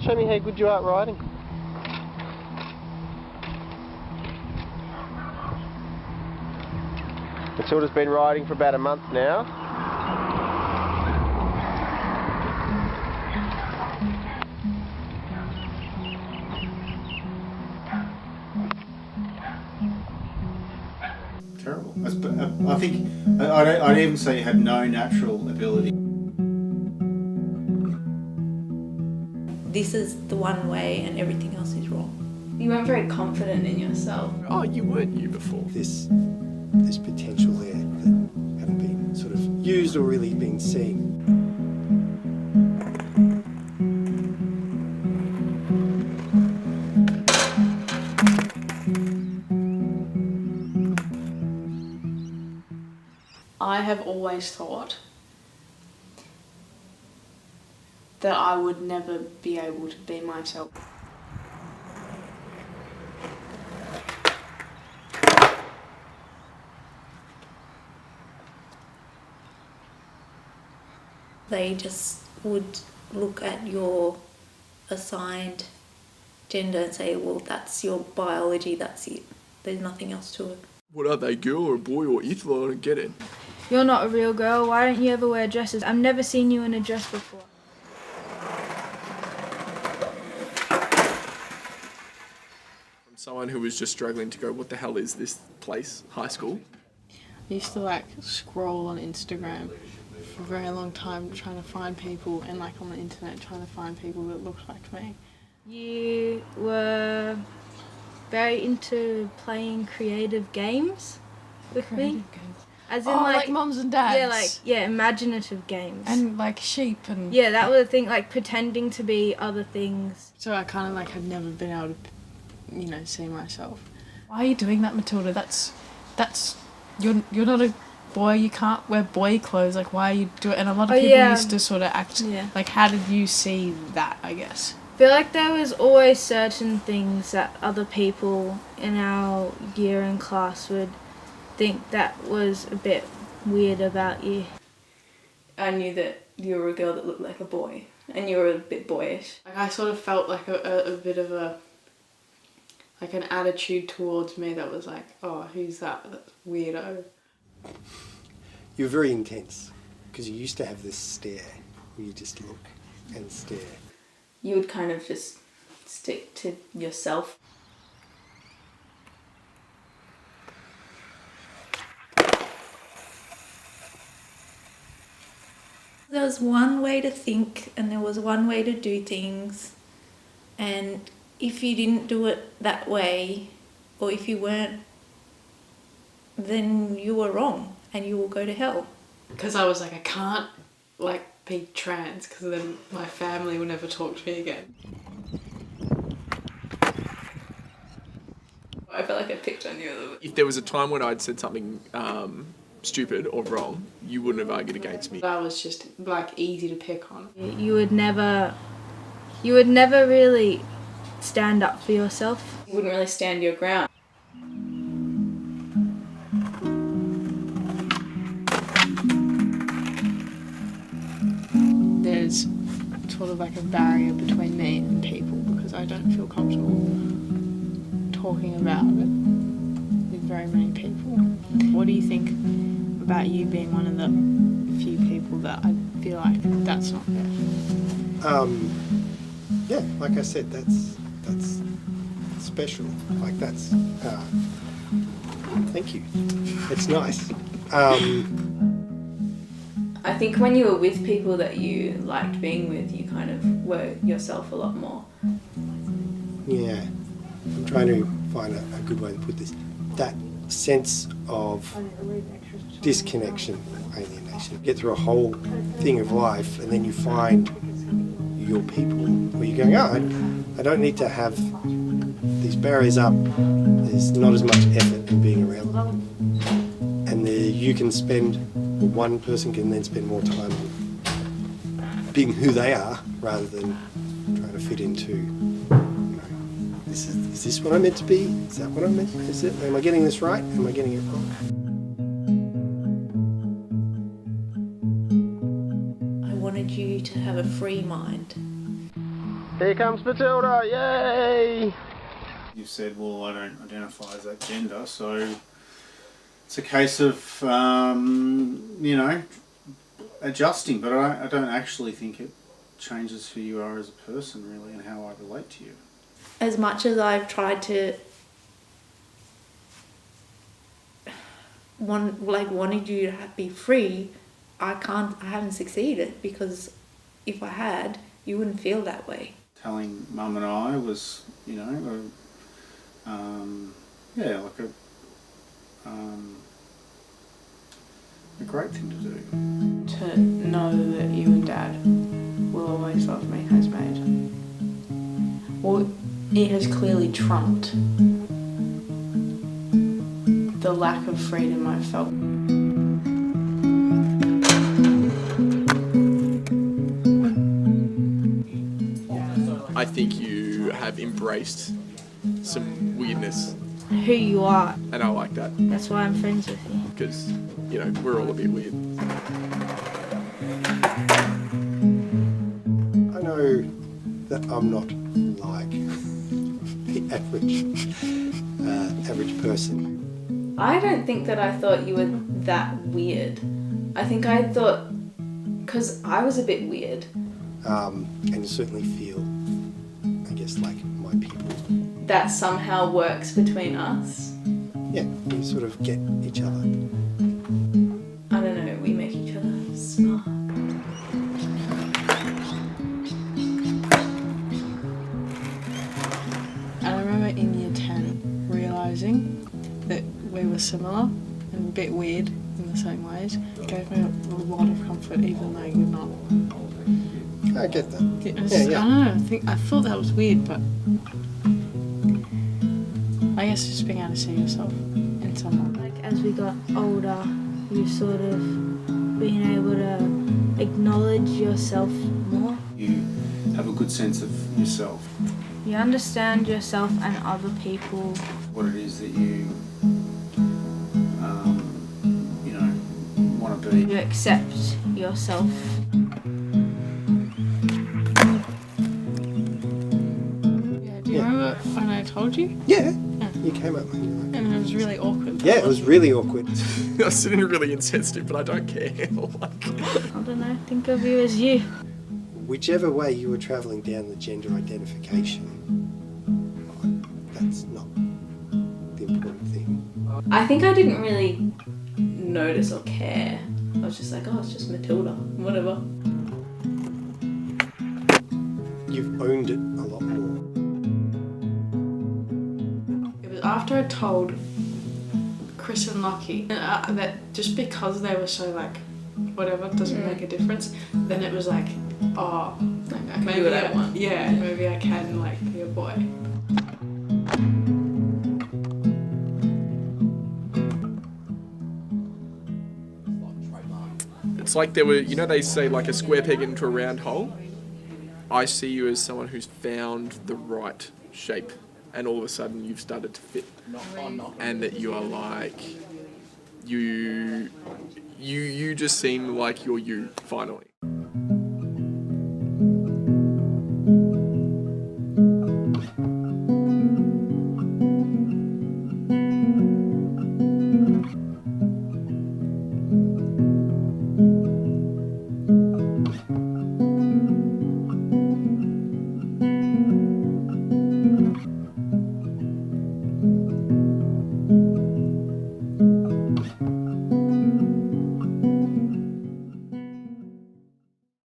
Show me how good you are at riding. Matilda's been riding for about a month now. Terrible. I think I'd even say you had no natural ability. This is the one way and everything else is wrong. You weren't very confident in yourself. Oh, you weren't you before. This potential there that hadn't been sort of used or really been seen. I have always thought that I would never be able to be myself. They just would look at your assigned gender and say, well, that's your biology, that's it. There's nothing else to it. What are they, girl or a boy or either? I don't get it. You're not a real girl, why don't you ever wear dresses? I've never seen you in a dress before. From someone who was just struggling to go, what the hell is this place, high school? I used to like scroll on Instagram for a very long time trying to find people, and like on the internet trying to find people that looked like me. You were very into playing creative games with me. As in like mums and dads. Yeah, imaginative games. And like sheep and... Yeah, that was the thing, like pretending to be other things. So I kind of like had never been able to, you know, see myself. Why are you doing that, Matilda? That's you're not a boy, you can't wear boy clothes, like why are you doing it? And a lot of people used to sort of act, like how did you see that, I guess? I feel like there was always certain things that other people in our year and class would think that was a bit weird about you. I knew that you were a girl that looked like a boy, and you were a bit boyish. Like I sort of felt like a bit of a, like an attitude towards me that was like, oh, who's that? That's weirdo. You're very intense because you used to have this stare where you just look and stare. You would kind of just stick to yourself. There was one way to think and there was one way to do things, and if you didn't do it that way, or if you weren't, then you were wrong and you will go to hell. Because I was like, I can't like be trans because then my family will never talk to me again. I felt like I picked on you a little bit. If there was a time when I'd said something stupid or wrong, you wouldn't have argued against me. I was just like easy to pick on. You would never really stand up for yourself. You wouldn't really stand your ground. There's sort of like a barrier between me and people because I don't feel comfortable talking about it with very many people. What do you think about you being one of the few people that I feel like that's not fair? Yeah, like I said, that's special. Like that's, thank you. It's nice. I think when you were with people that you liked being with, you kind of were yourself a lot more. Yeah, I'm trying to find a good way to put this. That sense of disconnection, alienation. Get through a whole thing of life and then you find your people where you're going, oh, I don't need to have these barriers up. There's not as much effort in being around them. And you can spend, or one person can then spend more time being who they are rather than trying to fit into, is this what I'm meant to be? Is that what I'm meant to be? Is it? Am I getting this right? Am I getting it wrong? I wanted you to have a free mind. Here comes Matilda, yay! You said, well, I don't identify as that gender, so it's a case of, you know, adjusting, but I don't actually think it changes who you are as a person, really, and how I relate to you. As much as I've tried to wanted you to be free, I haven't succeeded, because if I had, you wouldn't feel that way. Telling Mum and I was, you know, yeah, like a great thing to do. To know that you and Dad will always love me has made. Well, it has clearly trumped the lack of freedom I felt. I think you have embraced some weirdness, Who you are. and I like that That's why I'm friends with you. because, you know, we're all a bit weird. I know that I'm not like the average person. I don't think that I thought you were that weird. I think I thought, because I was a bit weird. And you certainly feel, I guess, like my people. That somehow works between us. Yeah, we sort of get each other. I don't know, we make each other smart. And I remember in year 10 realising that we were similar and a bit weird in the same ways. It gave me a lot of comfort, even though you're not. I get that. It was, Yeah. I don't know, I thought that was weird, but I guess just being able to see yourself in someone. Like as we got older, you sort of been able to acknowledge yourself more. You have a good sense of yourself, You understand yourself and other people. what it is that you, you know, want to be. You accept yourself. Yeah, do you remember when I told you? Yeah. You came up and And it was really awkward. yeah, it was really awkward. I was sitting really insensitive, but I don't care. Like, I don't know, think of you as you. Whichever way you were travelling down the gender identification, that's not the important thing. I think I didn't really notice or care. I was just like, oh, it's just Matilda, whatever. You've owned it a lot more. It was after I told Chris and Lockie that just because they were so like, whatever, doesn't make a difference, then it was like, oh, Like, I can do what I want. Yeah, maybe I can like be a boy. it's like there were, you know, they say like a square peg into a round hole. I see you as someone who's found the right shape, and all of a sudden you've started to fit, and that you are like, you just seem like you're you finally.